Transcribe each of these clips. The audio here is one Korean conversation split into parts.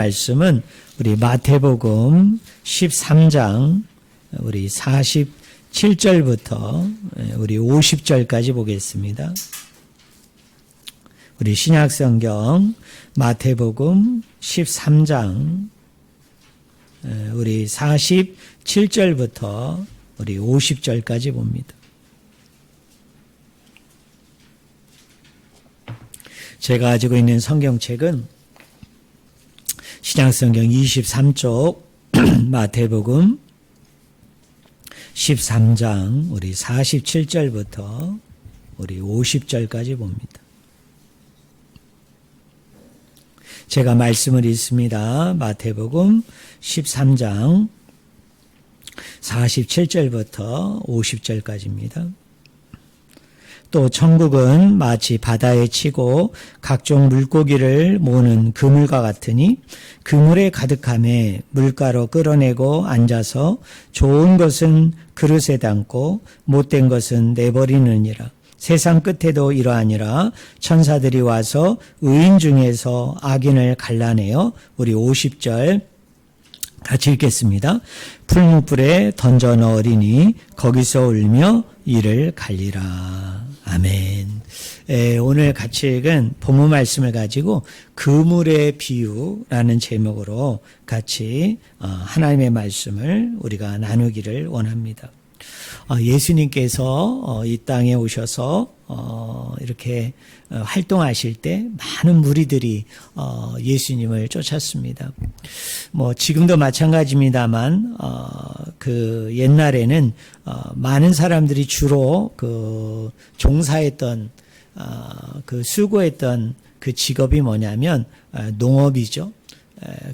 말씀은 우리 마태복음 13장 우리 47절부터 우리 50절까지 보겠습니다. 우리 신약성경 마태복음 13장 우리 47절부터 우리 50절까지 봅니다. 제가 가지고 있는 성경책은 신약성경 23쪽 마태복음 13장 우리 47절부터 우리 50절까지 봅니다. 제가 말씀을 읽습니다. 마태복음 13장 47절부터 50절까지입니다. 또 천국은 마치 바다에 치고 각종 물고기를 모으는 그물과 같으니 그물에 가득함에 물가로 끌어내고 앉아서 좋은 것은 그릇에 담고 못된 것은 내버리느니라. 세상 끝에도 이러하니라. 천사들이 와서 의인 중에서 악인을 갈라내어 우리 50절 같이 읽겠습니다. 풀무불에 던져 넣으리니 거기서 울며 이를 갈리라. 아멘. 오늘 같이 읽은 본문 말씀을 가지고 그물의 비유라는 제목으로 같이 하나님의 말씀을 우리가 나누기를 원합니다. 예수님께서 이 땅에 오셔서 이렇게 활동하실 때 많은 무리들이 예수님을 쫓았습니다. 지금도 마찬가지입니다만 그 옛날에는 많은 사람들이 주로 그 종사했던 그 수고했던 그 직업이 뭐냐면 농업이죠.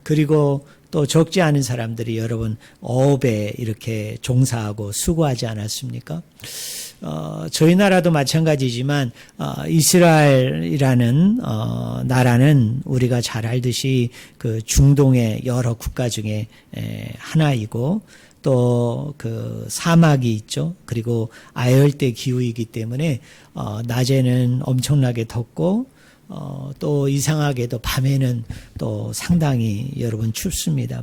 그리고 또 적지 않은 사람들이 여러분 어업에 이렇게 종사하고 수고하지 않았습니까? 저희 나라도 마찬가지지만 이스라엘이라는 나라는 우리가 잘 알듯이 그 중동의 여러 국가 중에 하나이고 또 그 사막이 있죠. 그리고 아열대 기후이기 때문에 낮에는 엄청나게 덥고 또 이상하게도 밤에는 또 상당히 여러분 춥습니다.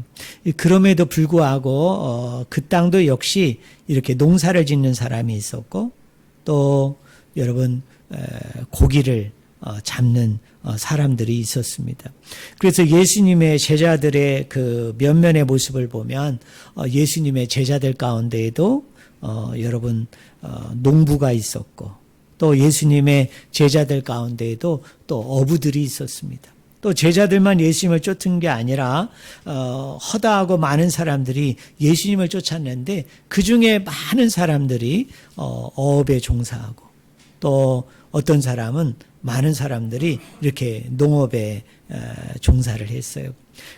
그럼에도 불구하고 그 땅도 역시 이렇게 농사를 짓는 사람이 있었고 또 여러분 고기를 잡는 사람들이 있었습니다. 그래서 예수님의 제자들의 그 면면의 모습을 보면 예수님의 제자들 가운데에도 여러분 농부가 있었고 또 예수님의 제자들 가운데에도 또 어부들이 있었습니다. 또 제자들만 예수님을 쫓은 게 아니라 허다하고 많은 사람들이 예수님을 쫓았는데 그 중에 많은 사람들이 어업에 종사하고 또 어떤 사람은 많은 사람들이 이렇게 농업에 종사를 했어요.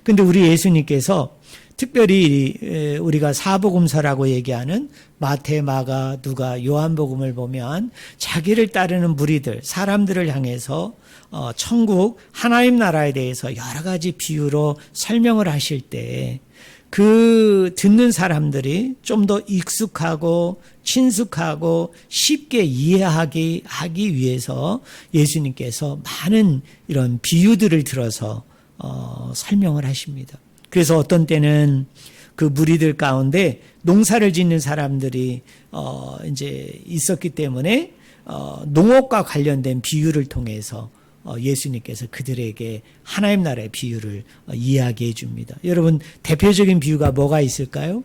근데 우리 예수님께서 특별히 우리가 사복음서라고 얘기하는 마태, 마가, 누가, 요한복음을 보면 자기를 따르는 무리들, 사람들을 향해서 천국 하나님 나라에 대해서 여러 가지 비유로 설명을 하실 때 그 듣는 사람들이 좀 더 익숙하고 친숙하고 쉽게 이해하기 위해서 예수님께서 많은 이런 비유들을 들어서 설명을 하십니다. 그래서 어떤 때는 그 무리들 가운데 농사를 짓는 사람들이 이제 있었기 때문에 농업과 관련된 비유를 통해서 예수님께서 그들에게 하나님 나라의 비유를 이야기해 줍니다. 여러분 대표적인 비유가 뭐가 있을까요?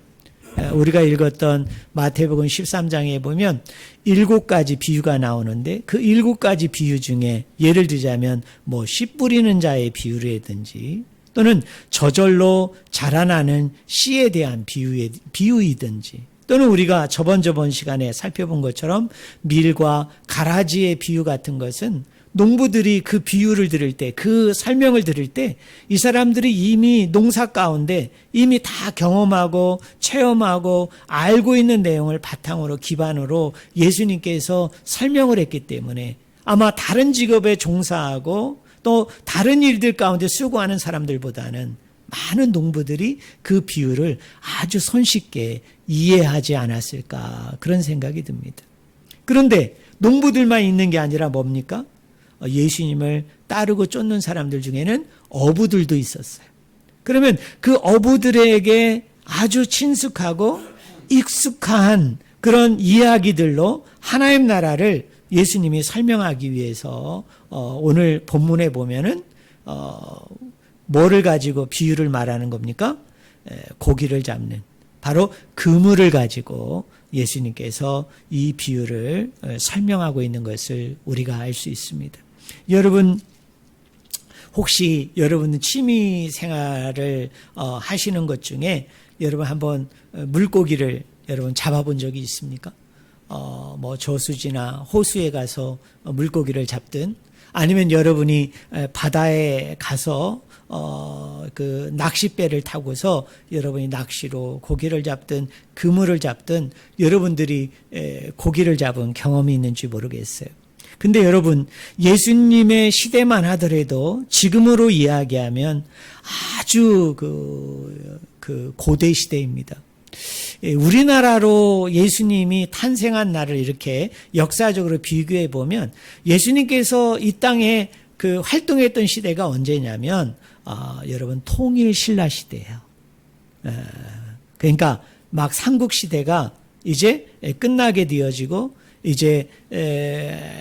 우리가 읽었던 마태복음 13장에 보면 7가지 비유가 나오는데 그 7가지 비유 중에 예를 들자면 씨 뿌리는 자의 비유라든지 또는 저절로 자라나는 씨에 대한 비유이든지 또는 우리가 저번 시간에 살펴본 것처럼 밀과 가라지의 비유 같은 것은 농부들이 그 비유를 들을 때, 그 설명을 들을 때 이 사람들이 이미 농사 가운데 이미 다 경험하고 체험하고 알고 있는 내용을 바탕으로 기반으로 예수님께서 설명을 했기 때문에 아마 다른 직업에 종사하고 또 다른 일들 가운데 수고하는 사람들보다는 많은 농부들이 그 비유를 아주 손쉽게 이해하지 않았을까 그런 생각이 듭니다. 그런데 농부들만 있는 게 아니라 뭡니까? 예수님을 따르고 쫓는 사람들 중에는 어부들도 있었어요. 그러면 그 어부들에게 아주 친숙하고 익숙한 그런 이야기들로 하나님 나라를 예수님이 설명하기 위해서 오늘 본문에 보면은 뭐를 가지고 비유를 말하는 겁니까? 고기를 잡는 바로 그물을 가지고 예수님께서 이 비유를 설명하고 있는 것을 우리가 알 수 있습니다. 여러분 혹시 여러분 취미 생활을 하시는 것 중에 여러분 한번 물고기를 여러분 잡아본 적이 있습니까? 뭐 저수지나 호수에 가서 물고기를 잡든 아니면 여러분이 바다에 가서 그 낚싯배를 타고서 여러분이 낚시로 고기를 잡든 그물을 잡든 여러분들이 고기를 잡은 경험이 있는지 모르겠어요. 근데 여러분 예수님의 시대만 하더라도 지금으로 이야기하면 아주 그 고대 시대입니다. 우리나라로 예수님이 탄생한 날을 이렇게 역사적으로 비교해 보면 예수님께서 이 땅에 그 활동했던 시대가 언제냐면 여러분 통일 신라 시대예요. 그러니까 막 삼국 시대가 이제 끝나게 되어지고 이제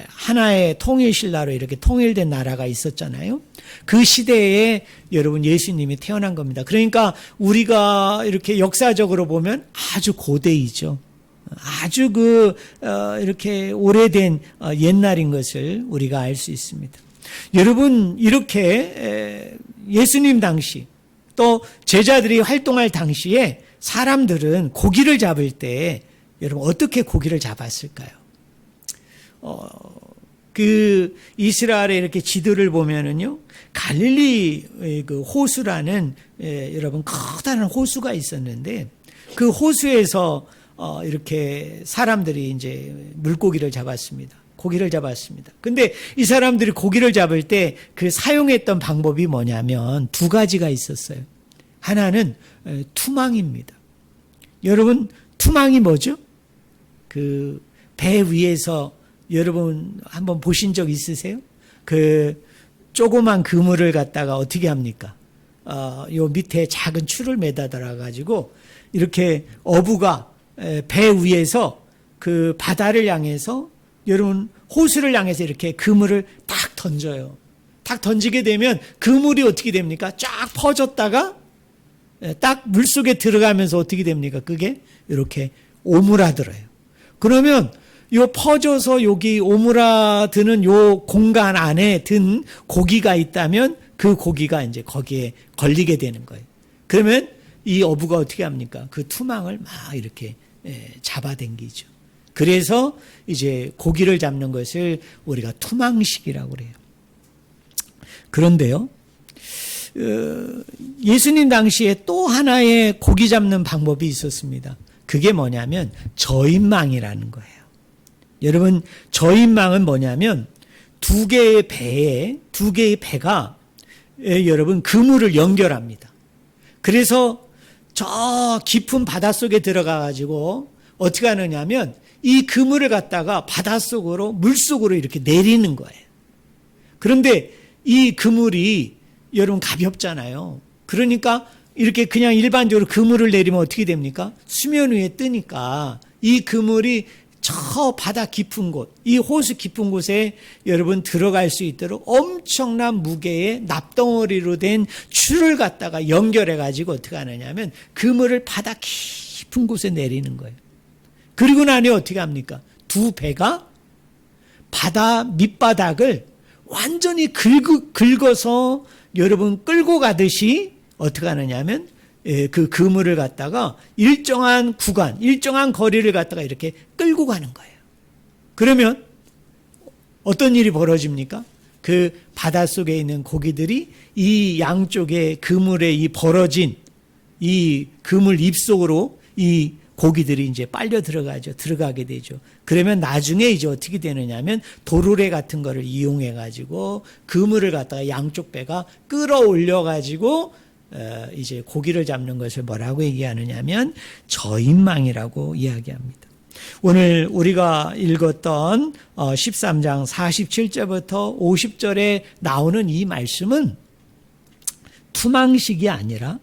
하나의 통일 신라로 이렇게 통일된 나라가 있었잖아요. 그 시대에 여러분 예수님이 태어난 겁니다. 그러니까 우리가 이렇게 역사적으로 보면 아주 고대이죠. 아주 이렇게 오래된 옛날인 것을 우리가 알 수 있습니다. 여러분 이렇게 예수님 당시 또 제자들이 활동할 당시에 사람들은 고기를 잡을 때 여러분 어떻게 고기를 잡았을까요? 그 이스라엘의 이렇게 지도를 보면은요, 갈릴리 그 호수라는 여러분 커다란 호수가 있었는데 그 호수에서 이렇게 사람들이 이제 물고기를 잡았습니다. 고기를 잡았습니다. 근데 이 사람들이 고기를 잡을 때 그 사용했던 방법이 뭐냐면 두 가지가 있었어요. 하나는 투망입니다. 여러분 투망이 뭐죠? 그 배 위에서 여러분 한번 보신 적 있으세요? 그 조그만 그물을 갖다가 어떻게 합니까? 요 밑에 작은 줄을 매달아 가지고 이렇게 어부가 배 위에서 그 바다를 향해서 여러분 호수를 향해서 이렇게 그물을 딱 던져요. 딱 던지게 되면 그물이 어떻게 됩니까? 쫙 퍼졌다가 딱 물속에 들어가면서 어떻게 됩니까? 그게 이렇게 오므라들어요. 그러면 요 퍼져서 여기 오므라드는 요 공간 안에 든 고기가 있다면 그 고기가 이제 거기에 걸리게 되는 거예요. 그러면 이 어부가 어떻게 합니까? 그 투망을 막 이렇게 잡아당기죠. 그래서 이제 고기를 잡는 것을 우리가 투망식이라고 그래요. 그런데요, 예수님 당시에 또 하나의 고기 잡는 방법이 있었습니다. 그게 뭐냐면 저인망이라는 거예요. 여러분 저인망은 뭐냐면 두 개의 배가 여러분 그물을 연결합니다. 그래서 저 깊은 바닷속에 들어가 가지고 어떻게 하느냐면 이 그물을 갖다가 바닷속으로 물속으로 이렇게 내리는 거예요. 그런데 이 그물이 여러분 가볍잖아요. 그러니까 이렇게 그냥 일반적으로 그물을 내리면 어떻게 됩니까? 수면 위에 뜨니까 이 그물이 저 바다 깊은 곳, 이 호수 깊은 곳에 여러분 들어갈 수 있도록 엄청난 무게의 납덩어리로 된 줄을 갖다가 연결해 가지고 어떻게 하느냐면 그물을 바다 깊은 곳에 내리는 거예요. 그리고 나니 어떻게 합니까? 두 배가 바다 밑바닥을 완전히 긁어서 여러분 끌고 가듯이 어떻게 하느냐면 그 그물을 갖다가 일정한 구간, 일정한 거리를 갖다가 이렇게 끌고 가는 거예요. 그러면 어떤 일이 벌어집니까? 그 바닷속에 있는 고기들이 이 양쪽에 그물에 이 벌어진 이 그물 입속으로 이 고기들이 이제 빨려 들어가게 되죠. 그러면 나중에 이제 어떻게 되느냐면 도르래 같은 거를 이용해 가지고 그물을 갖다가 양쪽 배가 끌어올려 가지고 이제 고기를 잡는 것을 뭐라고 얘기하느냐면 저인망이라고 이야기합니다. 오늘 우리가 읽었던 13장 47절부터 50절에 나오는 이 말씀은 투망식이 아니라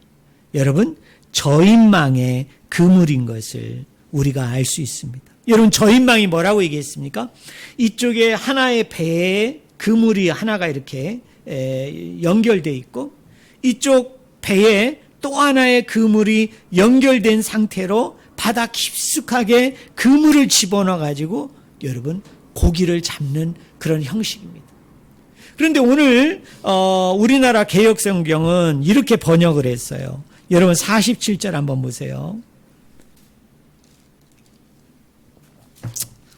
여러분 저인망의 그물인 것을 우리가 알 수 있습니다. 여러분 저인망이 뭐라고 얘기했습니까? 이쪽에 하나의 배에 그물이 하나가 이렇게 연결되어 있고 이쪽 배에 또 하나의 그물이 연결된 상태로 바다 깊숙하게 그물을 집어넣어 가지고 여러분 고기를 잡는 그런 형식입니다. 그런데 오늘 우리나라 개역성경은 이렇게 번역을 했어요. 여러분 47절 한번 보세요.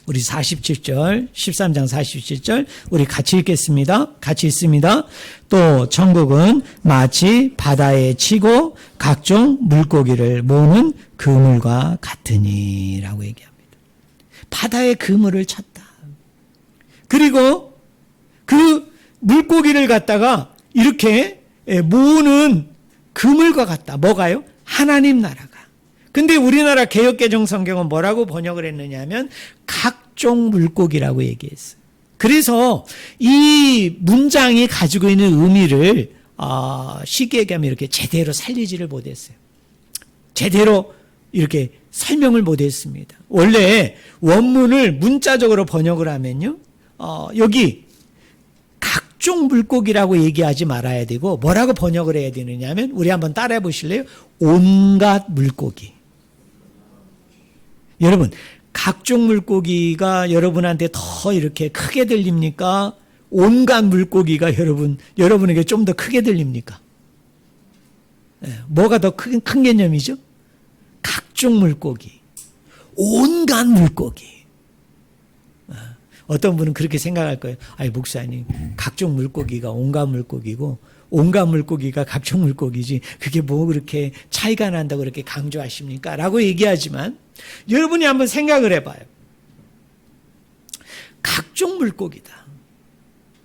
우리 47절, 13장 47절 우리 같이 읽겠습니다. 같이 읽습니다. 또 천국은 마치 바다에 치고 각종 물고기를 모으는 그물과 같으니 라고 얘기합니다. 바다에 그물을 쳤다. 그리고 그 물고기를 갖다가 이렇게 모으는 그물과 같다. 뭐가요? 하나님 나라가. 근데 우리나라 개역개정 성경은 뭐라고 번역을 했느냐 하면 각종 물고기라고 얘기했어요. 그래서 이 문장이 가지고 있는 의미를 쉽게 얘기하면 이렇게 제대로 살리지를 못했어요. 제대로 이렇게 설명을 못했습니다. 원래 원문을 문자적으로 번역을 하면요. 여기 각종 물고기라고 얘기하지 말아야 되고 뭐라고 번역을 해야 되느냐 하면 우리 한번 따라해 보실래요? 온갖 물고기. 여러분 각종 물고기가 여러분한테 더 이렇게 크게 들립니까? 온갖 물고기가 여러분에게 좀 더 크게 들립니까? 뭐가 더 큰 개념이죠? 각종 물고기, 온갖 물고기. 어떤 분은 그렇게 생각할 거예요. 아니 목사님, 각종 물고기가 온갖 물고기고 온갖 물고기가 각종 물고기지 그게 뭐 그렇게 차이가 난다고 그렇게 강조하십니까? 라고 얘기하지만 여러분이 한번 생각을 해봐요. 각종 물고기다.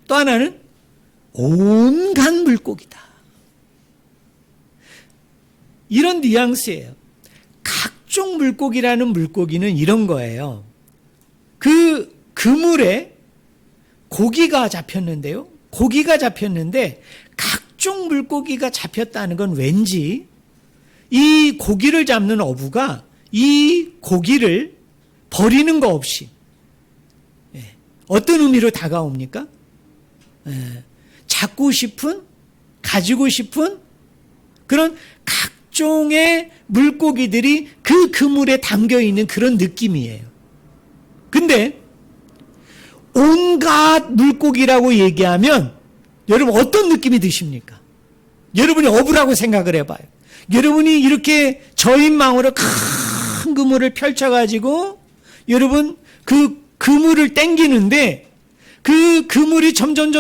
또 하나는 온갖 물고기다. 이런 뉘앙스예요. 각종 물고기라는 물고기는 이런 거예요. 그 그물에 고기가 잡혔는데요. 고기가 잡혔는데 각종 물고기가 잡혔다는 건 왠지 이 고기를 잡는 어부가 이 고기를 버리는 거 없이 어떤 의미로 다가옵니까? 잡고 싶은, 가지고 싶은 그런 각종의 물고기들이 그 그물에 담겨 있는 그런 느낌이에요. 근데 온갖 물고기라고 얘기하면 여러분 어떤 느낌이 드십니까? 여러분이 어부라고 생각을 해봐요. 여러분이 이렇게 저인망으로 큰 그물을 펼쳐가지고 여러분 그 그물을 당기는데 그 그물이 점점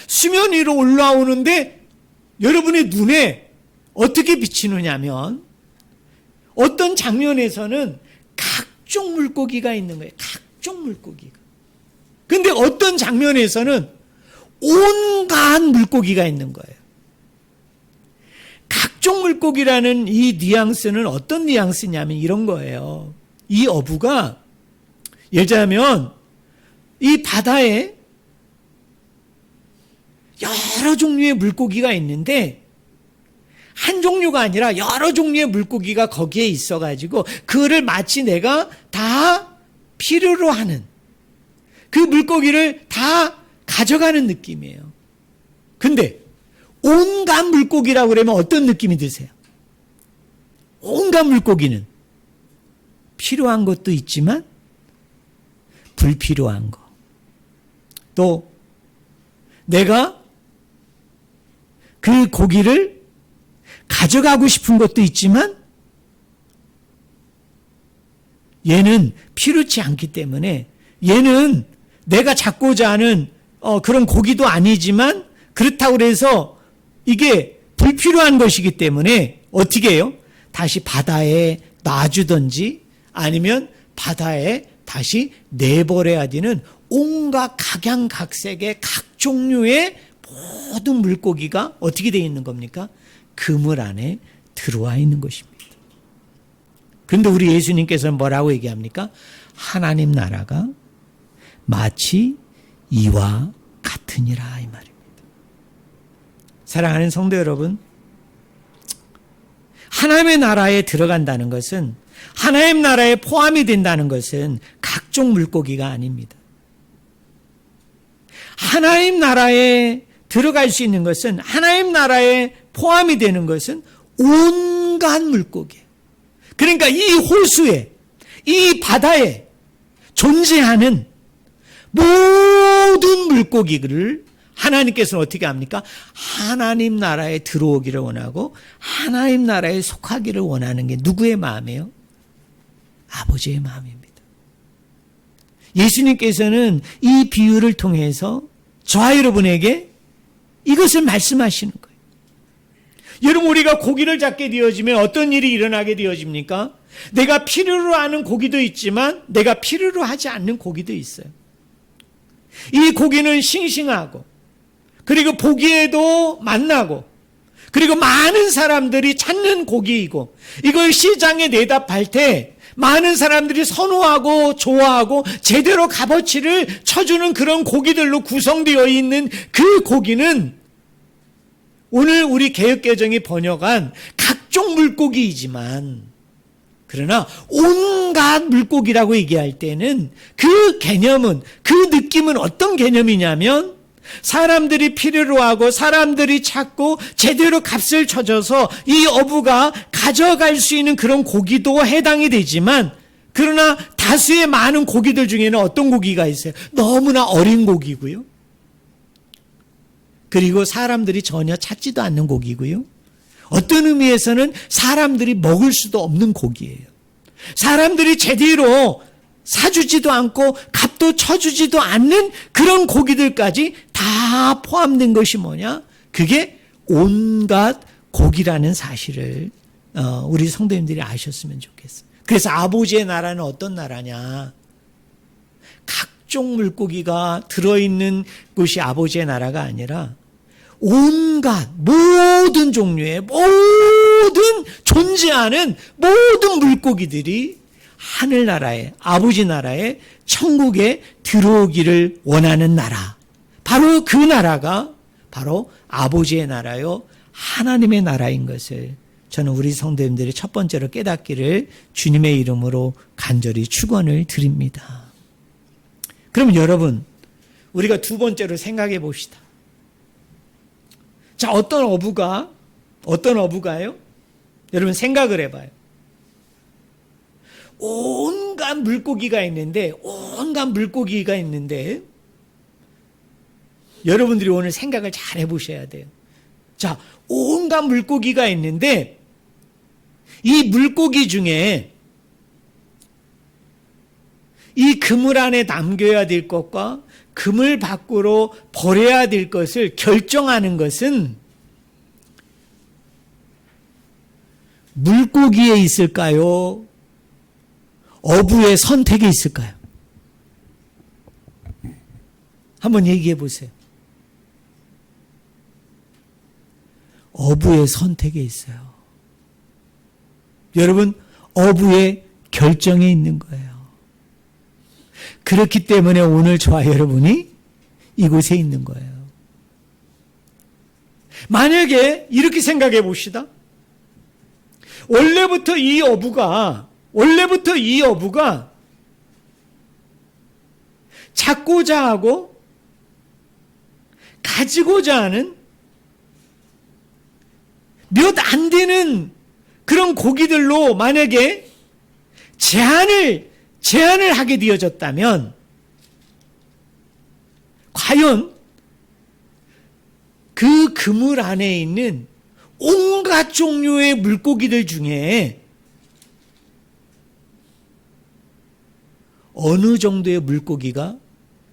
수면 위로 올라오는데 여러분의 눈에 어떻게 비치느냐면 어떤 장면에서는 각종 물고기가 있는 거예요. 각종 물고기가. 근데 어떤 장면에서는 온갖 물고기가 있는 거예요. 각종 물고기라는 이 뉘앙스는 어떤 뉘앙스냐면 이런 거예요. 이 어부가 예를 들자면 이 바다에 여러 종류의 물고기가 있는데 한 종류가 아니라 여러 종류의 물고기가 거기에 있어가지고 그거를 마치 내가 다 필요로 하는 그 물고기를 다 가져가는 느낌이에요. 근데 온갖 물고기라고 그러면 어떤 느낌이 드세요? 온갖 물고기는 필요한 것도 있지만 불필요한 거. 또 내가 그 고기를 가져가고 싶은 것도 있지만 얘는 필요치 않기 때문에 얘는 내가 잡고자 하는 그런 고기도 아니지만 그렇다고 해서 이게 불필요한 것이기 때문에 어떻게 해요? 다시 바다에 놔주든지 아니면 바다에 다시 내버려야 되는 온갖 각양각색의 각 종류의 모든 물고기가 어떻게 되어 있는 겁니까? 그물 안에 들어와 있는 것입니다. 그런데 우리 예수님께서는 뭐라고 얘기합니까? 하나님 나라가 마치 이와 같으니라 이 말입니다. 사랑하는 성도 여러분, 하나님의 나라에 들어간다는 것은, 하나님 나라에 포함이 된다는 것은 각종 물고기가 아닙니다. 하나님 나라에 들어갈 수 있는 것은, 하나님 나라에 포함이 되는 것은 온갖 물고기예요. 그러니까 이 호수에, 이 바다에 존재하는 모든 물고기를 하나님께서는 어떻게 합니까? 하나님 나라에 들어오기를 원하고 하나님 나라에 속하기를 원하는 게 누구의 마음이에요? 아버지의 마음입니다. 예수님께서는 이 비유를 통해서 저와 여러분에게 이것을 말씀하시는 거예요. 여러분, 우리가 고기를 잡게 되어지면 어떤 일이 일어나게 되어집니까? 내가 필요로 하는 고기도 있지만 내가 필요로 하지 않는 고기도 있어요. 이 고기는 싱싱하고, 그리고 보기에도 맛나고, 그리고 많은 사람들이 찾는 고기이고, 이걸 시장에 내다 팔 때 많은 사람들이 선호하고 좋아하고 제대로 값어치를 쳐주는 그런 고기들로 구성되어 있는 그 고기는 오늘 우리 개역개정이 번역한 각종 물고기이지만, 그러나 온갖 물고기라고 얘기할 때는 그 개념은, 그 느낌은 어떤 개념이냐면, 사람들이 필요로 하고 사람들이 찾고 제대로 값을 쳐줘서 이 어부가 가져갈 수 있는 그런 고기도 해당이 되지만, 그러나 다수의 많은 고기들 중에는 어떤 고기가 있어요? 너무나 어린 고기고요, 그리고 사람들이 전혀 찾지도 않는 고기고요, 어떤 의미에서는 사람들이 먹을 수도 없는 고기예요. 사람들이 제대로 사주지도 않고 값도 쳐주지도 않는 그런 고기들까지 다 포함된 것이 뭐냐? 그게 온갖 고기라는 사실을 우리 성도님들이 아셨으면 좋겠어요. 그래서 아버지의 나라는 어떤 나라냐? 각종 물고기가 들어있는 곳이 아버지의 나라가 아니라 온갖 모든 종류의 모든 존재하는 모든 물고기들이 하늘나라에, 아버지 나라에, 천국에 들어오기를 원하는 나라, 바로 그 나라가 바로 아버지의 나라요, 하나님의 나라인 것을 저는 우리 성도님들이 첫 번째로 깨닫기를 주님의 이름으로 간절히 축원을 드립니다. 그럼 여러분, 우리가 두 번째로 생각해 봅시다. 자, 어떤 어부가요? 여러분 생각을 해봐요. 온갖 물고기가 있는데, 여러분들이 오늘 생각을 잘 해보셔야 돼요. 자, 온갖 물고기가 있는데, 이 물고기 중에 이 그물 안에 남겨야 될 것과 그물 밖으로 버려야 될 것을 결정하는 것은 물고기에 있을까요? 어부의 선택에 있을까요? 한번 얘기해 보세요. 어부의 선택에 있어요. 여러분, 어부의 결정에 있는 거예요. 그렇기 때문에 오늘 저와 여러분이 이곳에 있는 거예요. 만약에 이렇게 생각해 봅시다. 원래부터 이 어부가 찾고자 하고 가지고자 하는 몇 안 되는 그런 고기들로 만약에 제한을 하게 되어졌다면, 과연 그 그물 안에 있는 온갖 종류의 물고기들 중에 어느 정도의 물고기가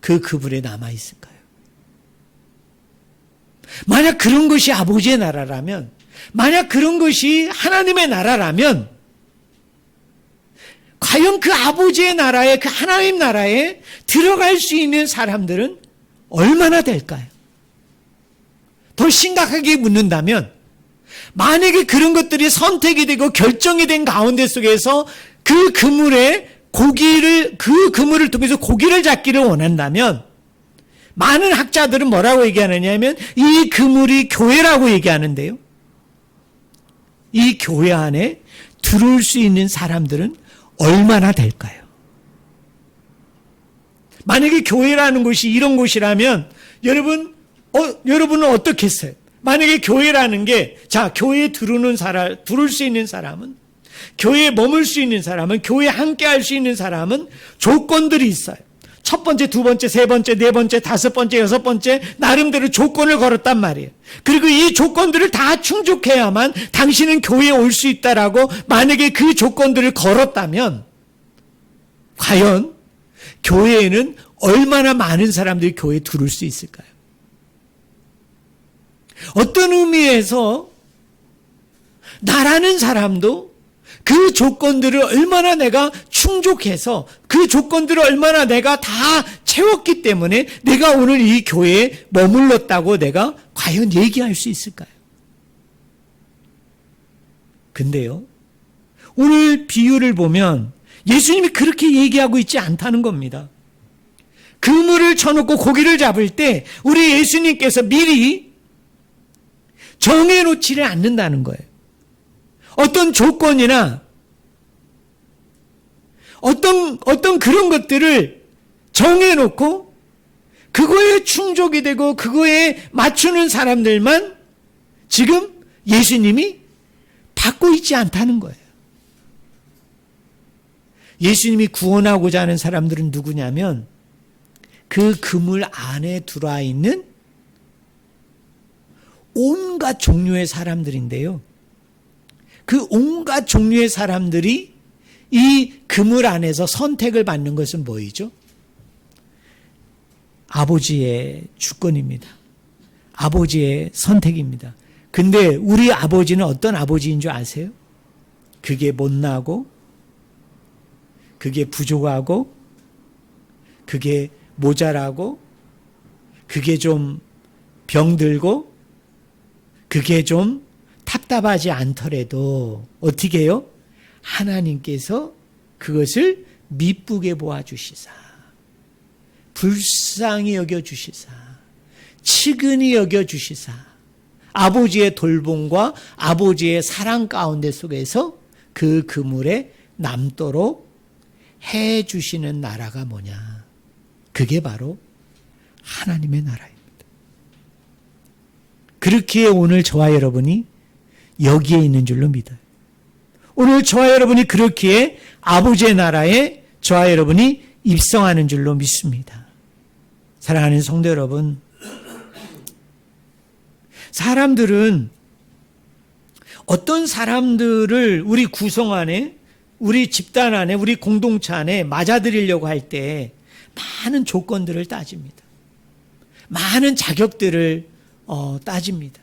그 그물에 남아 있을까요? 만약 그런 것이 아버지의 나라라면, 만약 그런 것이 하나님의 나라라면, 과연 그 아버지의 나라에, 그 하나님 나라에 들어갈 수 있는 사람들은 얼마나 될까요? 더 심각하게 묻는다면, 만약에 그런 것들이 선택이 되고 결정이 된 가운데 속에서 그 그물을 통해서 고기를 잡기를 원한다면, 많은 학자들은 뭐라고 얘기하느냐 하면 이 그물이 교회라고 얘기하는데요. 이 교회 안에 들어올 수 있는 사람들은 얼마나 될까요? 만약에 교회라는 곳이 이런 곳이라면 여러분은 어떻겠어요? 만약에 교회라는 게, 자, 교회에 들어올 수 있는 사람은, 교회에 머물 수 있는 사람은, 교회에 함께 할 수 있는 사람은 조건들이 있어요. 첫 번째, 두 번째, 세 번째, 네 번째, 다섯 번째, 여섯 번째, 나름대로 조건을 걸었단 말이에요. 그리고 이 조건들을 다 충족해야만 당신은 교회에 올 수 있다라고 만약에 그 조건들을 걸었다면, 과연 교회에는 얼마나 많은 사람들이 교회에 들어올 수 있을까요? 어떤 의미에서 나라는 사람도 그 조건들을 얼마나 내가 충족해서 그 조건들을 얼마나 내가 다 채웠기 때문에 내가 오늘 이 교회에 머물렀다고 내가 과연 얘기할 수 있을까요? 근데요, 오늘 비유를 보면 예수님이 그렇게 얘기하고 있지 않다는 겁니다. 그물을 쳐놓고 고기를 잡을 때 우리 예수님께서 미리 정해놓지를 않는다는 거예요. 어떤 조건이나 어떤 그런 것들을 정해놓고 그거에 충족이 되고 그거에 맞추는 사람들만 지금 예수님이 받고 있지 않다는 거예요. 예수님이 구원하고자 하는 사람들은 누구냐면 그 그물 안에 들어와 있는 온갖 종류의 사람들인데요. 그 온갖 종류의 사람들이 이 그물 안에서 선택을 받는 것은 뭐이죠? 아버지의 주권입니다. 아버지의 선택입니다. 근데 우리 아버지는 어떤 아버지인 줄 아세요? 그게 못나고, 그게 부족하고, 그게 모자라고, 그게 좀 병들고, 그게 좀 답답하지 않더라도 어떻게 해요? 하나님께서 그것을 미쁘게 보아주시사, 불쌍히 여겨주시사, 치근히 여겨주시사, 아버지의 돌봄과 아버지의 사랑 가운데 속에서 그 그물에 남도록 해주시는 나라가 뭐냐? 그게 바로 하나님의 나라입니다. 그렇기에 오늘 저와 여러분이 여기에 있는 줄로 믿어요. 오늘 저와 여러분이 그렇기에 아버지의 나라에 저와 여러분이 입성하는 줄로 믿습니다. 사랑하는 성도 여러분, 사람들은 어떤 사람들을 우리 구성 안에, 우리 집단 안에, 우리 공동체 안에 맞아들이려고 할 때 많은 조건들을 따집니다. 많은 자격들을 따집니다.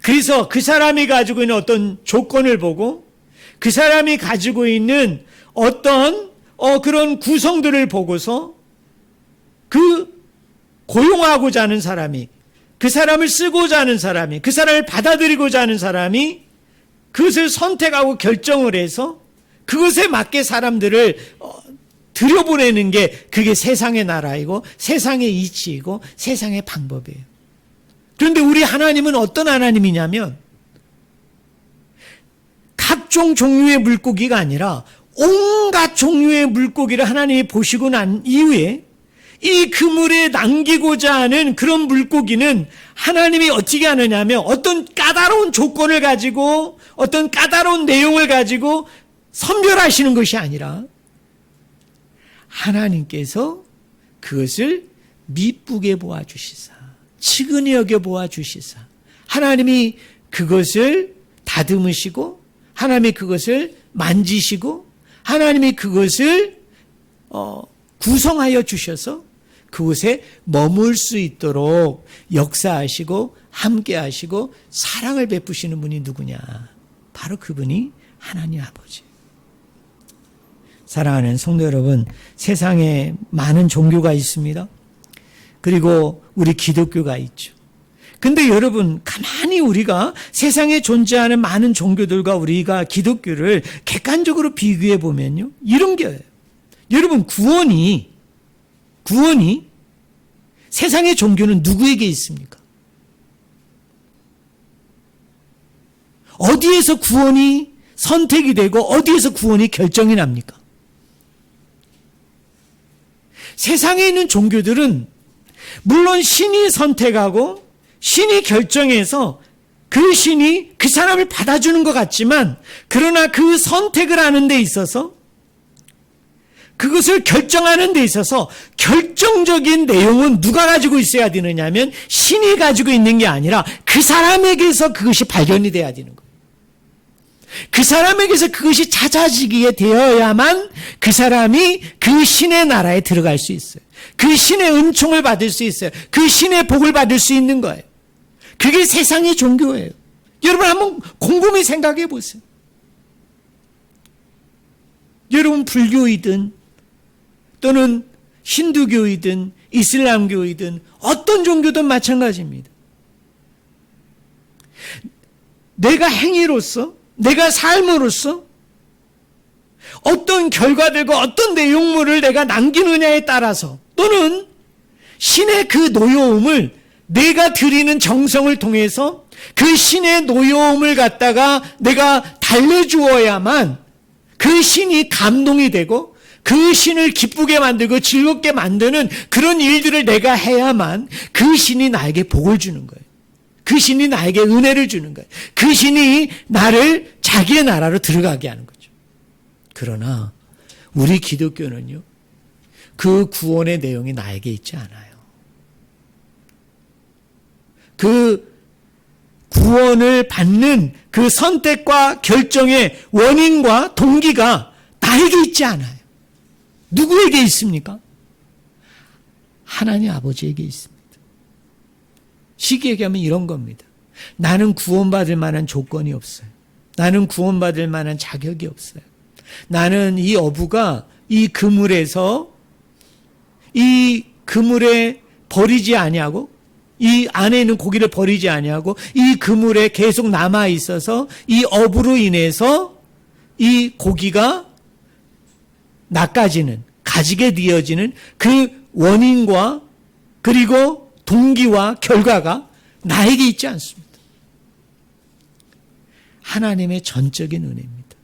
그래서 그 사람이 가지고 있는 어떤 조건을 보고 그 사람이 가지고 있는 어떤 그런 구성들을 보고서 그 고용하고자 하는 사람이, 그 사람을 쓰고자 하는 사람이, 그 사람을 받아들이고자 하는 사람이 그것을 선택하고 결정을 해서 그것에 맞게 사람들을 들여보내는 게 그게 세상의 나라이고 세상의 이치이고 세상의 방법이에요. 그런데 우리 하나님은 어떤 하나님이냐면 각종 종류의 물고기가 아니라 온갖 종류의 물고기를 하나님이 보시고 난 이후에 이 그물에 남기고자 하는 그런 물고기는 하나님이 어떻게 하느냐면 어떤 까다로운 조건을 가지고 어떤 까다로운 내용을 가지고 선별하시는 것이 아니라 하나님께서 그것을 미쁘게 보아주시사, 치근히 여겨 보아주시사, 하나님이 그것을 다듬으시고 하나님이 그것을 만지시고 하나님이 그것을 구성하여 주셔서 그곳에 머물 수 있도록 역사하시고 함께하시고 사랑을 베푸시는 분이 누구냐? 바로 그분이 하나님 아버지. 사랑하는 성도 여러분, 세상에 많은 종교가 있습니다. 그리고 우리 기독교가 있죠. 근데 여러분, 가만히 우리가 세상에 존재하는 많은 종교들과 우리가 기독교를 객관적으로 비교해 보면요, 이런 게예요. 여러분, 구원이 세상의 종교는 누구에게 있습니까? 어디에서 구원이 선택이 되고 어디에서 구원이 결정이 납니까? 세상에 있는 종교들은 물론 신이 선택하고 신이 결정해서 그 신이 그 사람을 받아주는 것 같지만, 그러나 그 선택을 하는 데 있어서, 그것을 결정하는 데 있어서 결정적인 내용은 누가 가지고 있어야 되느냐 하면 신이 가지고 있는 게 아니라 그 사람에게서 그것이 발견이 돼야 되는 거예요. 그 사람에게서 그것이 찾아지게 되어야만 그 사람이 그 신의 나라에 들어갈 수 있어요. 그 신의 은총을 받을 수 있어요. 그 신의 복을 받을 수 있는 거예요. 그게 세상의 종교예요. 여러분 한번 곰곰이 생각해 보세요. 여러분 불교이든 또는 힌두교이든 이슬람교이든 어떤 종교든 마찬가지입니다. 내가 행위로서, 내가 삶으로서 어떤 결과들과 어떤 내용물을 내가 남기느냐에 따라서, 또는 신의 그 노여움을 내가 드리는 정성을 통해서 그 신의 노여움을 갖다가 내가 달래주어야만 그 신이 감동이 되고 그 신을 기쁘게 만들고 즐겁게 만드는 그런 일들을 내가 해야만 그 신이 나에게 복을 주는 거예요. 그 신이 나에게 은혜를 주는 거예요. 그 신이 나를 자기의 나라로 들어가게 하는 거죠. 그러나 우리 기독교는요, 그 구원의 내용이 나에게 있지 않아요. 그 구원을 받는 그 선택과 결정의 원인과 동기가 나에게 있지 않아요. 누구에게 있습니까? 하나님 아버지에게 있습니다. 쉽게 얘기하면 이런 겁니다. 나는 구원받을 만한 조건이 없어요. 나는 구원받을 만한 자격이 없어요. 나는 이 어부가 이 그물에서 이 그물에 버리지 아니하고, 이 안에 있는 고기를 버리지 아니하고 이 그물에 계속 남아 있어서 이 어부로 인해서 이 고기가 낚아지는, 가지게 되어지는 그 원인과 그리고 동기와 결과가 나에게 있지 않습니다. 하나님의 전적인 은혜입니다.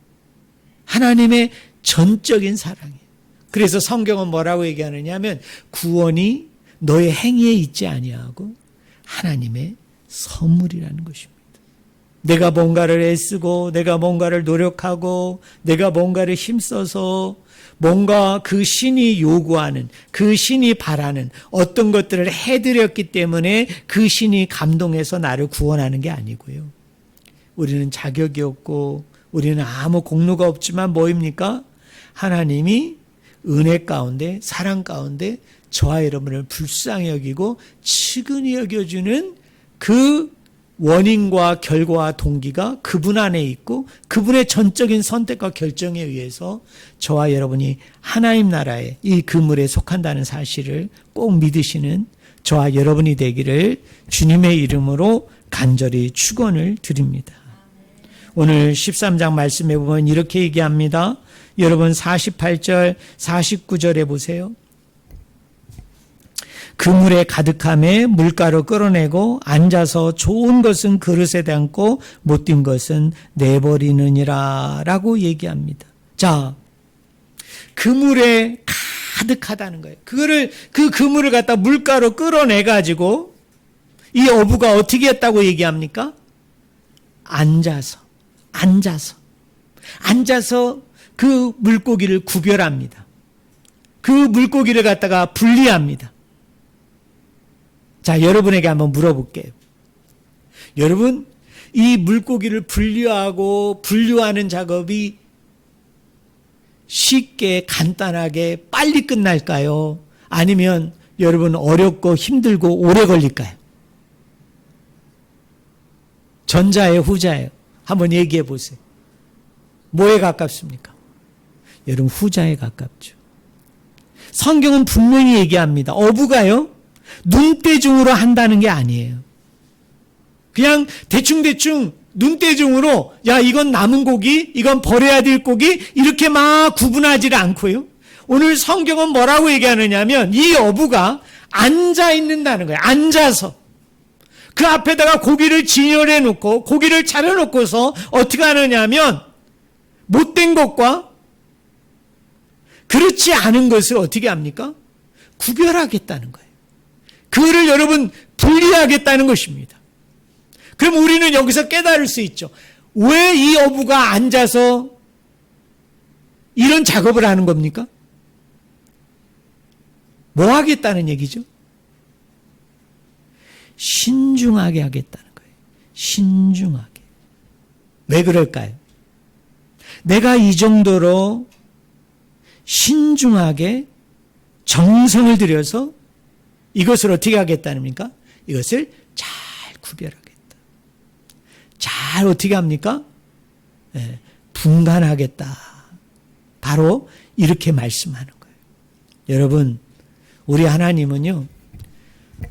하나님의 전적인 사랑이에요. 그래서 성경은 뭐라고 얘기하느냐 하면 구원이 너의 행위에 있지 아니하고 하나님의 선물이라는 것입니다. 내가 뭔가를 애쓰고 내가 뭔가를 노력하고 내가 뭔가를 힘써서 뭔가 그 신이 요구하는, 그 신이 바라는 어떤 것들을 해드렸기 때문에 그 신이 감동해서 나를 구원하는 게 아니고요. 우리는 자격이 없고 우리는 아무 공로가 없지만 뭐입니까? 하나님이 은혜 가운데, 사랑 가운데 저와 여러분을 불쌍히 여기고 측은히 여겨주는 그 원인과 결과와 동기가 그분 안에 있고 그분의 전적인 선택과 결정에 의해서 저와 여러분이 하나님 나라의 이 그물에 속한다는 사실을 꼭 믿으시는 저와 여러분이 되기를 주님의 이름으로 간절히 축원을 드립니다. 오늘 13장 말씀에 보면 이렇게 얘기합니다. 여러분 48절, 49절에 보세요. 그물에 가득함에 물가로 끌어내고 앉아서 좋은 것은 그릇에 담고 못된 것은 내버리느니라 라고 얘기합니다. 자, 그물에 가득하다는 거예요. 그 그물을 갖다 물가로 끌어내가지고 이 어부가 어떻게 했다고 얘기합니까? 앉아서 그 물고기를 구별합니다. 그 물고기를 갖다가 분리합니다. 자, 여러분에게 한번 물어볼게요. 여러분, 이 물고기를 분류하는 작업이 쉽게 간단하게 빨리 끝날까요? 아니면 여러분 어렵고 힘들고 오래 걸릴까요? 전자예요, 후자예요? 한번 얘기해 보세요. 뭐에 가깝습니까? 여러분 후자에 가깝죠. 성경은 분명히 얘기합니다. 어부가요, 눈대중으로 한다는 게 아니에요. 그냥 대충 눈대중으로 야 이건 남은 고기, 이건 버려야 될 고기 이렇게 막 구분하지를 않고요. 오늘 성경은 뭐라고 얘기하느냐면 이 어부가 앉아 있는다는 거예요. 앉아서. 그 앞에다가 고기를 진열해 놓고 고기를 차려 놓고서 어떻게 하느냐 하면 못된 것과 그렇지 않은 것을 어떻게 합니까? 구별하겠다는 거예요. 그거를 여러분 분리하겠다는 것입니다. 그럼 우리는 여기서 깨달을 수 있죠. 왜 이 어부가 앉아서 이런 작업을 하는 겁니까? 뭐 하겠다는 얘기죠? 신중하게 하겠다는 거예요. 신중하게. 왜 그럴까요? 내가 이 정도로 신중하게 정성을 들여서 이것을 어떻게 하겠다는 겁니까? 이것을 잘 구별하겠다. 잘 어떻게 합니까? 네, 분간하겠다. 바로 이렇게 말씀하는 거예요. 여러분, 우리 하나님은요,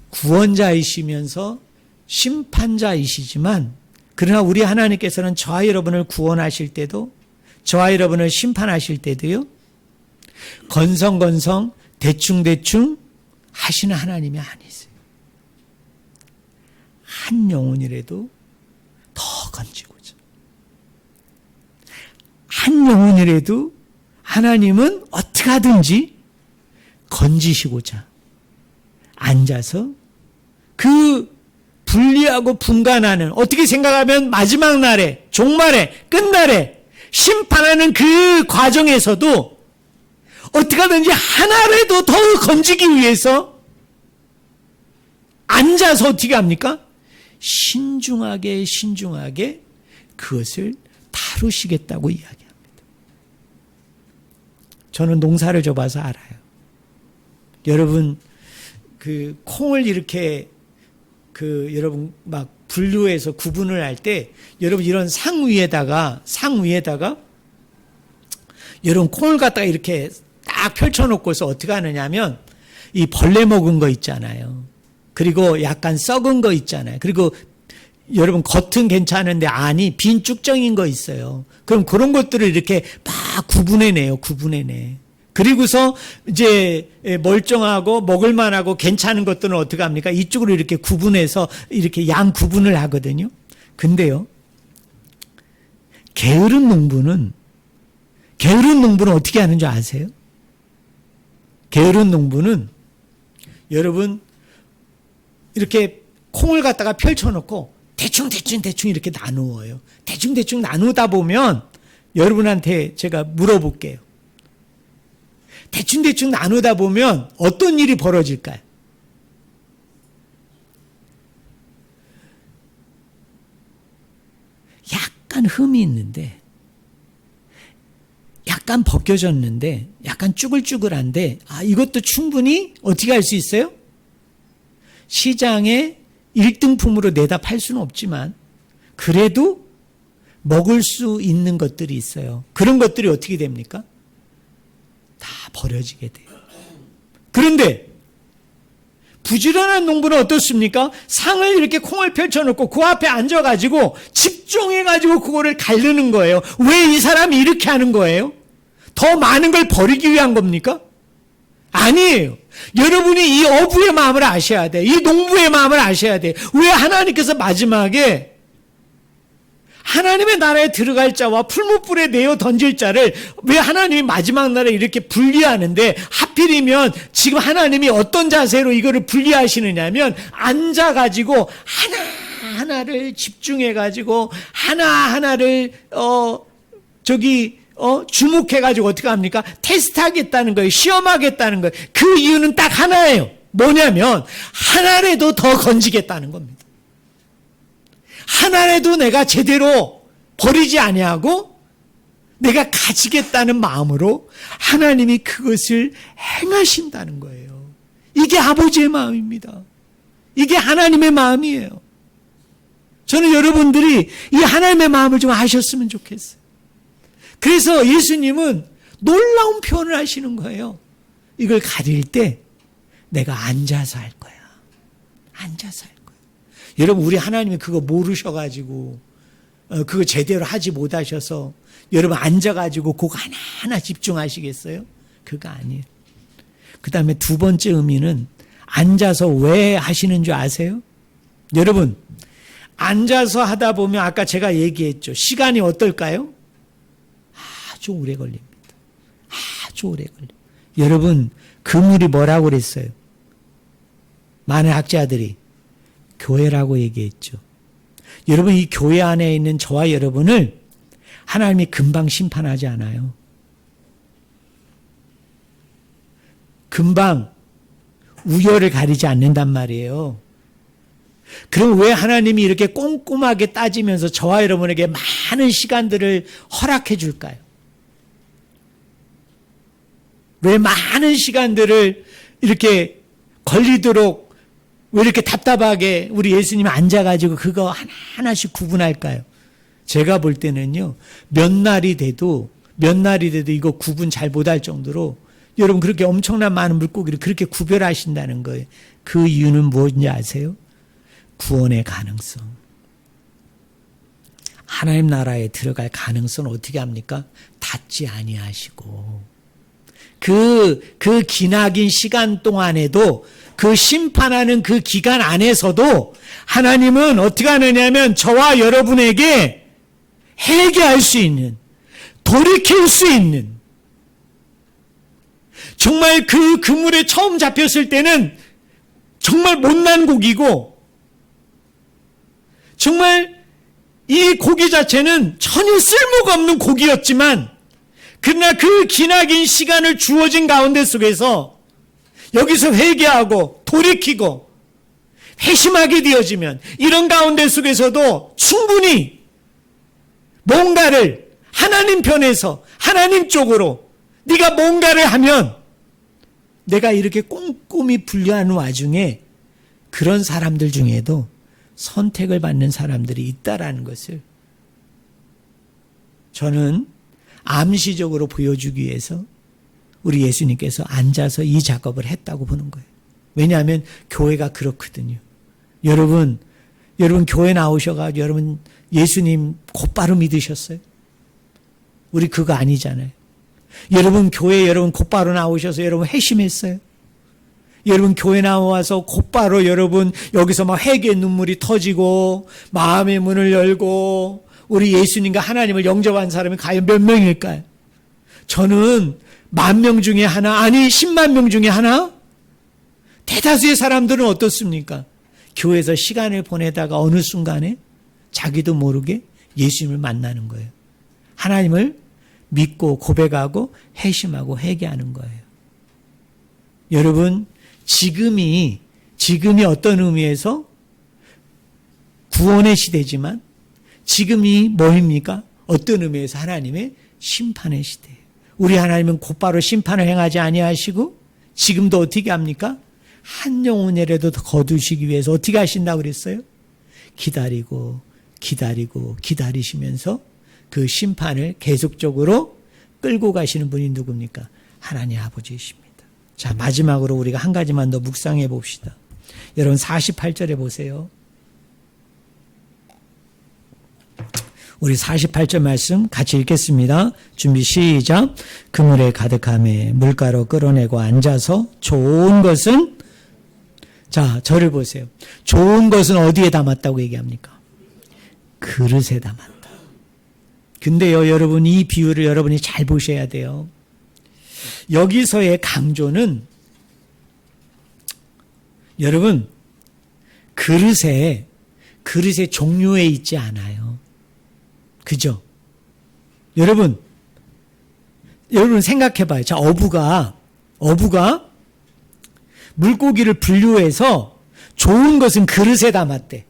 구원자이시면서 심판자이시지만, 그러나 우리 하나님께서는 저와 여러분을 구원하실 때도, 저와 여러분을 심판하실 때도요, 건성건성, 대충대충 하시는 하나님이 아니세요. 한 영혼이라도 더 건지고자. 한 영혼이라도 하나님은 어떻게 하든지 건지시고자 앉아서 그 분리하고 분간하는, 어떻게 생각하면 마지막 날에, 종말에, 끝날에 심판하는 그 과정에서도 어떻게 하든지 하나라도 더 건지기 위해서 앉아서 어떻게 합니까? 신중하게 그것을 다루시겠다고 이야기합니다. 저는 농사를 져봐서 알아요. 여러분, 그 콩을 이렇게 여러분 막 분류해서 구분을 할 때, 여러분 이런 상 위에다가 여러분 콩을 갖다가 이렇게 딱 펼쳐놓고서 어떻게 하느냐면, 이 벌레 먹은 거 있잖아요. 그리고 약간 썩은 거 있잖아요. 그리고 여러분 겉은 괜찮은데 안이 빈 쭉정인 거 있어요. 그럼 그런 것들을 이렇게 막 구분해내요. 그리고서 이제 멀쩡하고 먹을만하고 괜찮은 것들은 어떻게 합니까? 이쪽으로 이렇게 구분해서 이렇게 양 구분을 하거든요. 근데요, 게으른 농부는 어떻게 하는 줄 아세요? 게으른 농부는 여러분 이렇게 콩을 갖다가 펼쳐놓고 대충 이렇게 나누어요. 대충 나누다 보면 여러분한테 제가 물어볼게요. 대충 나누다 보면 어떤 일이 벌어질까요? 약간 흠이 있는데, 약간 벗겨졌는데, 약간 쭈글쭈글한데, 이것도 충분히 어떻게 할 수 있어요? 시장에 1등품으로 내다 팔 수는 없지만 그래도 먹을 수 있는 것들이 있어요. 그런 것들이 어떻게 됩니까? 다 버려지게 돼요. 그런데 부지런한 농부는 어떻습니까? 상을 이렇게 콩을 펼쳐놓고 그 앞에 앉아가지고 집중해가지고 그거를 가르는 거예요. 왜 이 사람이 이렇게 하는 거예요? 더 많은 걸 버리기 위한 겁니까? 아니에요. 여러분이 이 어부의 마음을 아셔야 돼. 이 농부의 마음을 아셔야 돼. 왜 하나님께서 마지막에 하나님의 나라에 들어갈 자와 풀무불에 내어 던질 자를 왜 하나님이 마지막 날에 이렇게 분리하는데, 하필이면 지금 하나님이 어떤 자세로 이거를 분리하시느냐면, 앉아가지고 하나하나를 집중해가지고 하나하나를 주목해가지고 어떻게 합니까? 테스트하겠다는 거예요. 시험하겠다는 거예요. 그 이유는 딱 하나예요. 뭐냐면 하나라도 더 건지겠다는 겁니다. 하나라도 내가 제대로 버리지 아니하고 내가 가지겠다는 마음으로 하나님이 그것을 행하신다는 거예요. 이게 아버지의 마음입니다. 이게 하나님의 마음이에요. 저는 여러분들이 이 하나님의 마음을 좀 아셨으면 좋겠어요. 그래서 예수님은 놀라운 표현을 하시는 거예요. 이걸 가릴 때 내가 앉아서 할 거야. 앉아서 할 거야. 여러분, 우리 하나님이 그거 모르셔가지고 그거 제대로 하지 못하셔서 여러분 앉아가지고 그거 하나하나 집중하시겠어요? 그거 아니에요. 그 다음에 두 번째 의미는 앉아서 왜 하시는 줄 아세요? 여러분, 앉아서 하다 보면 아까 제가 얘기했죠. 시간이 어떨까요? 아주 오래 걸립니다. 아주 오래 걸려요. 여러분, 그물이 뭐라고 그랬어요? 많은 학자들이 교회라고 얘기했죠. 여러분, 이 교회 안에 있는 저와 여러분을 하나님이 금방 심판하지 않아요. 금방 우열을 가리지 않는단 말이에요. 그럼 왜 하나님이 이렇게 꼼꼼하게 따지면서 저와 여러분에게 많은 시간들을 허락해 줄까요? 왜 많은 시간들을 이렇게 걸리도록 왜 이렇게 답답하게 우리 예수님이 앉아가지고 그거 하나하나씩 구분할까요? 제가 볼 때는요, 몇 날이 돼도 이거 구분 잘 못할 정도로 여러분 그렇게 엄청난 많은 물고기를 그렇게 구별하신다는 거예요. 그 이유는 무엇인지 아세요? 구원의 가능성. 하나님 나라에 들어갈 가능성은 어떻게 합니까? 닫지 아니하시고 그 기나긴 시간 동안에도 그 심판하는 그 기간 안에서도 하나님은 어떻게 하느냐면 저와 여러분에게 회개할 수 있는, 돌이킬 수 있는, 정말 그 그물에 처음 잡혔을 때는 정말 못난 고기고 정말 이 고기 자체는 전혀 쓸모가 없는 고기였지만 그러나 그 기나긴 시간을 주어진 가운데 속에서 여기서 회개하고 돌이키고 회심하게 되어지면 이런 가운데 속에서도 충분히 뭔가를 하나님 편에서 하나님 쪽으로 네가 뭔가를 하면 내가 이렇게 꼼꼼히 분류하는 와중에 그런 사람들 중에도 선택을 받는 사람들이 있다라는 것을 저는 암시적으로 보여주기 위해서 우리 예수님께서 앉아서 이 작업을 했다고 보는 거예요. 왜냐하면 교회가 그렇거든요. 여러분 교회 나오셔가지고 여러분 예수님 곧바로 믿으셨어요? 우리 그거 아니잖아요. 여러분 교회 여러분 곧바로 나오셔서 여러분 회심했어요? 여러분 교회 나와서 곧바로 여러분 여기서 막 회개의 눈물이 터지고 마음의 문을 열고 우리 예수님과 하나님을 영접한 사람이 과연 몇 명일까요? 저는 10,000명 중에 하나, 아니 10만 명 중에 하나? 대다수의 사람들은 어떻습니까? 교회에서 시간을 보내다가 어느 순간에 자기도 모르게 예수님을 만나는 거예요. 하나님을 믿고 고백하고 회심하고 회개하는 거예요. 여러분, 지금이 어떤 의미에서 구원의 시대지만 지금이 뭐입니까? 어떤 의미에서 하나님의 심판의 시대예요. 우리 하나님은 곧바로 심판을 행하지 아니하시고 지금도 어떻게 합니까? 한 영혼이라도 더 거두시기 위해서 어떻게 하신다고 그랬어요? 기다리시면서 그 심판을 계속적으로 끌고 가시는 분이 누굽니까? 하나님 아버지이십니다. 자, 마지막으로 우리가 한 가지만 더 묵상해 봅시다. 여러분 48절에 보세요. 우리 48절 말씀 같이 읽겠습니다. 준비 시작. 그물에 가득함에 물가로 끌어내고 앉아서 좋은 것은, 자, 저를 보세요. 좋은 것은 어디에 담았다고 얘기합니까? 그릇에 담았다. 근데요, 여러분 이 비유를 여러분이 잘 보셔야 돼요. 여기서의 강조는 여러분 그릇의 종류에 있지 않아요. 그죠? 여러분 생각해 봐요. 자, 어부가 물고기를 분류해서 좋은 것은 그릇에 담았대.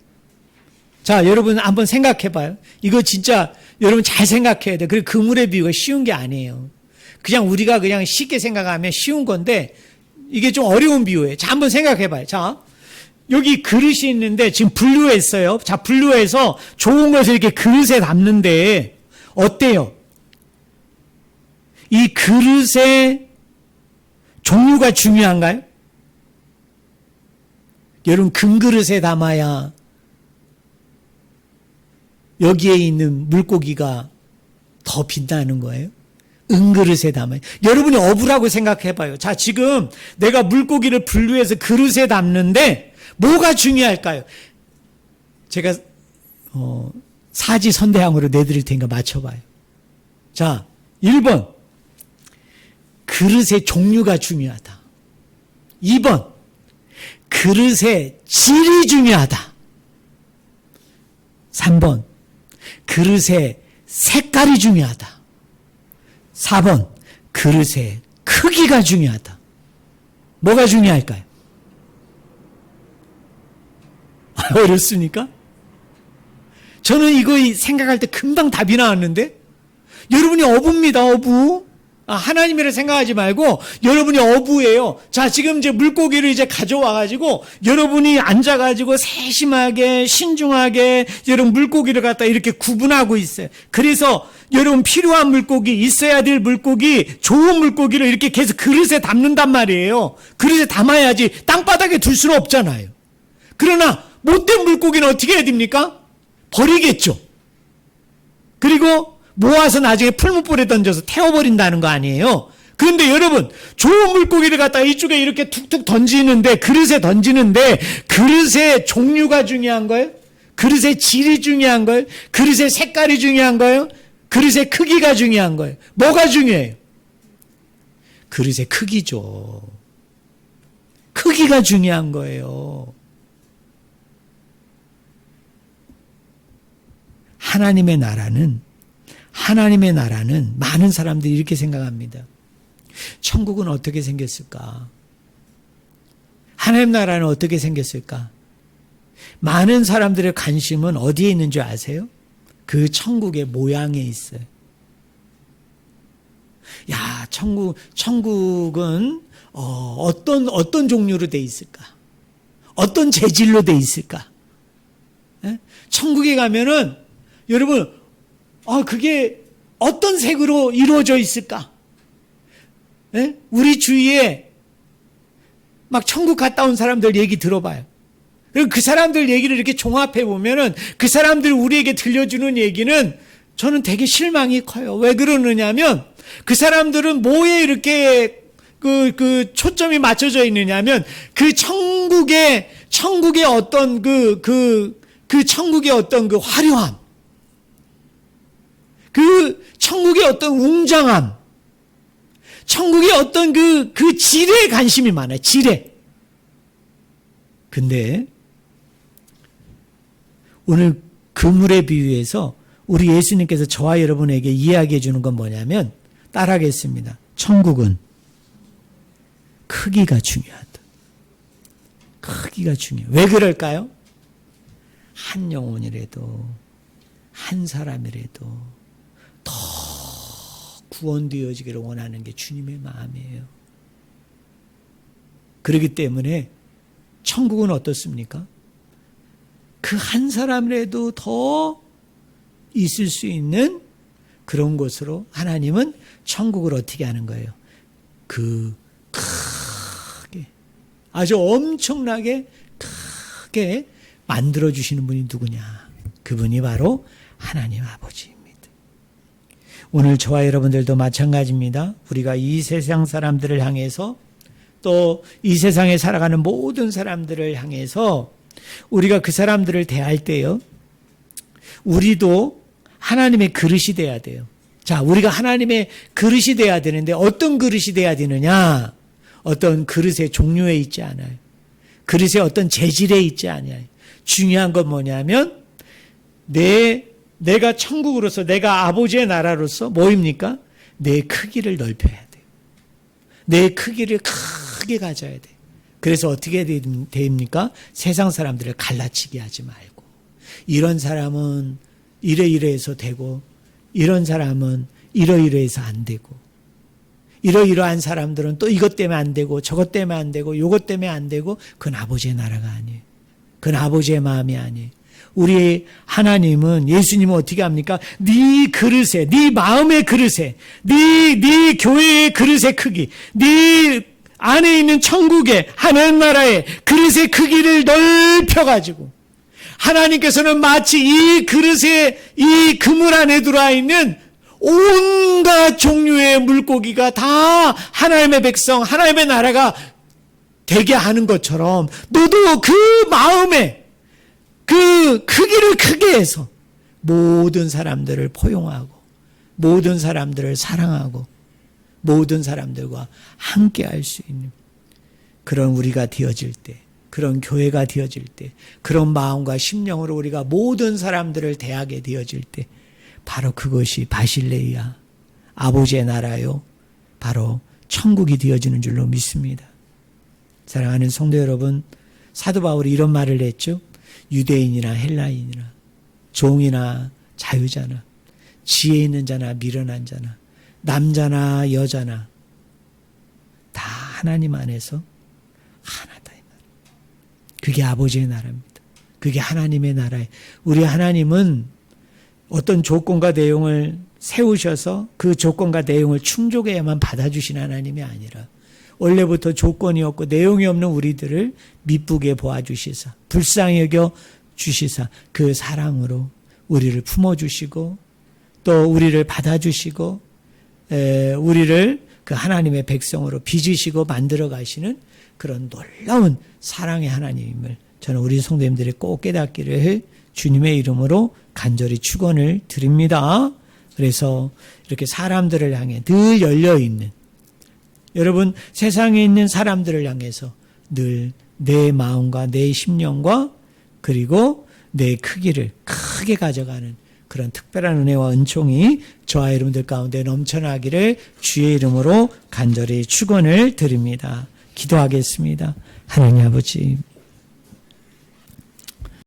자, 여러분 한번 생각해 봐요. 이거 진짜 여러분 잘 생각해야 돼. 그리고 그물의 비유가 쉬운 게 아니에요. 그냥 우리가 그냥 쉽게 생각하면 쉬운 건데 이게 좀 어려운 비유예요. 자, 한번 생각해 봐요. 자, 여기 그릇이 있는데 지금 분류했어요. 자, 분류해서 좋은 것을 이렇게 그릇에 담는데 어때요? 이 그릇의 종류가 중요한가요? 여러분 금그릇에 담아야 여기에 있는 물고기가 더 빛나는 거예요? 은그릇에 담아요. 여러분이 어부라고 생각해봐요. 자, 지금 내가 물고기를 분류해서 그릇에 담는데 뭐가 중요할까요? 제가 사지선대항으로 내드릴 테니까 맞춰봐요. 자, 1번 그릇의 종류가 중요하다. 2번 그릇의 질이 중요하다. 3번 그릇의 색깔이 중요하다. 4번 그릇의 크기가 중요하다. 뭐가 중요할까요? 어렵습니까? 저는 이거 생각할 때 금방 답이 나왔는데 여러분이 어부입니다. 어부. 하나님이라 생각하지 말고 여러분이 어부예요. 자, 지금 이제 물고기를 이제 가져와가지고 여러분이 앉아가지고 세심하게 신중하게 여러분 물고기를 갖다 이렇게 구분하고 있어요. 그래서 여러분 필요한 물고기, 있어야 될 물고기, 좋은 물고기를 이렇게 계속 그릇에 담는단 말이에요. 그릇에 담아야지 땅바닥에 둘 수는 없잖아요. 그러나 못된 물고기는 어떻게 해야 됩니까? 버리겠죠. 그리고 모아서 나중에 풀무불에 던져서 태워버린다는 거 아니에요. 그런데 여러분, 좋은 물고기를 갖다 이쪽에 이렇게 툭툭 던지는데, 그릇에 던지는데, 그릇의 종류가 중요한 거예요? 그릇의 질이 중요한 거예요? 그릇의 색깔이 중요한 거예요? 그릇의 크기가 중요한 거예요? 뭐가 중요해요? 그릇의 크기죠. 크기가 중요한 거예요. 하나님의 나라는 많은 사람들이 이렇게 생각합니다. 천국은 어떻게 생겼을까? 하나님 나라는 어떻게 생겼을까? 많은 사람들의 관심은 어디에 있는 줄 아세요? 그 천국의 모양에 있어요. 야, 천국은 어떤 종류로 돼 있을까? 어떤 재질로 돼 있을까? 에? 천국에 가면은 여러분, 그게 어떤 색으로 이루어져 있을까? 에? 우리 주위에 막 천국 갔다 온 사람들 얘기 들어봐요. 그리고 그 사람들 얘기를 이렇게 종합해 보면은 그 사람들 우리에게 들려주는 얘기는 저는 되게 실망이 커요. 왜 그러느냐면 그 사람들은 뭐에 이렇게 그 초점이 맞춰져 있느냐면 그 천국의 어떤 그 천국의 어떤 그 화려함, 그 천국의 어떤 웅장함, 천국의 어떤 그 질에 관심이 많아요. 질에. 근데 오늘 그물에 비유해서 우리 예수님께서 저와 여러분에게 이야기해 주는 건 뭐냐면 따라하겠습니다. 천국은 크기가 중요하다. 크기가 중요해요. 왜 그럴까요? 한 영혼이라도 한 사람이라도 더 구원되어지기를 원하는 게 주님의 마음이에요. 그렇기 때문에 천국은 어떻습니까? 그 한 사람이라도 더 있을 수 있는 그런 곳으로 하나님은 천국을 어떻게 하는 거예요? 크게, 아주 엄청나게 크게 만들어주시는 분이 누구냐? 그분이 바로 하나님 아버지입니다. 오늘 저와 여러분들도 마찬가지입니다. 우리가 이 세상 사람들을 향해서 또 이 세상에 살아가는 모든 사람들을 향해서 우리가 그 사람들을 대할 때요, 우리도 하나님의 그릇이 돼야 돼요. 자, 우리가 하나님의 그릇이 돼야 되는데 어떤 그릇이 돼야 되느냐? 어떤 그릇의 종류에 있지 않아요. 그릇의 어떤 재질에 있지 않아요. 중요한 건 뭐냐면 내가 천국으로서, 내가 아버지의 나라로서 뭐입니까? 내 크기를 넓혀야 돼요. 내 크기를 크게 가져야 돼요. 그래서 어떻게 됩니까? 세상 사람들을 갈라치게 하지 말고, 이런 사람은 이러이러해서 되고 이런 사람은 이러이러해서 안 되고, 이러이러한 사람들은 또 이것 때문에 안 되고 저것 때문에 안 되고 요것 때문에 안 되고, 그건 아버지의 나라가 아니에요. 그건 아버지의 마음이 아니에요. 우리 하나님은, 예수님은 어떻게 합니까? 네 그릇에, 네 마음의 그릇에, 네 교회의 그릇의 크기, 네 안에 있는 천국의 하나님 나라의 그릇의 크기를 넓혀가지고, 하나님께서는 마치 이 그릇에, 이 그물 안에 들어와 있는 온갖 종류의 물고기가 다 하나님의 백성, 하나님의 나라가 되게 하는 것처럼 너도 그 마음에 그 크기를 크게 해서 모든 사람들을 포용하고 모든 사람들을 사랑하고 모든 사람들과 함께 할 수 있는 그런 우리가 되어질 때, 그런 교회가 되어질 때, 그런 마음과 심령으로 우리가 모든 사람들을 대하게 되어질 때 바로 그것이 바실레이야, 아버지의 나라요, 바로 천국이 되어지는 줄로 믿습니다. 사랑하는 성도 여러분, 사도 바울이 이런 말을 했죠. 유대인이나 헬라인이나 종이나 자유자나 지혜 있는 자나 미련한 자나 남자나 여자나 다 하나님 안에서 하나다. 그게 아버지의 나라입니다. 그게 하나님의 나라예요. 우리 하나님은 어떤 조건과 내용을 세우셔서 그 조건과 내용을 충족해야만 받아주신 하나님이 아니라 원래부터 조건이 없고 내용이 없는 우리들을 미쁘게 보아주시사 불쌍히 여겨 주시사 그 사랑으로 우리를 품어주시고 또 우리를 받아주시고 우리를 그 하나님의 백성으로 빚으시고 만들어 가시는 그런 놀라운 사랑의 하나님을 저는 우리 성도님들이 꼭 깨닫기를 주님의 이름으로 간절히 축원을 드립니다. 그래서 이렇게 사람들을 향해 늘 열려있는, 여러분 세상에 있는 사람들을 향해서 늘 내 마음과 내 심령과 그리고 내 크기를 크게 가져가는 그런 특별한 은혜와 은총이 저와 여러분들 가운데 넘쳐나기를 주의 이름으로 간절히 축원을 드립니다. 기도하겠습니다. 하나님 아버지,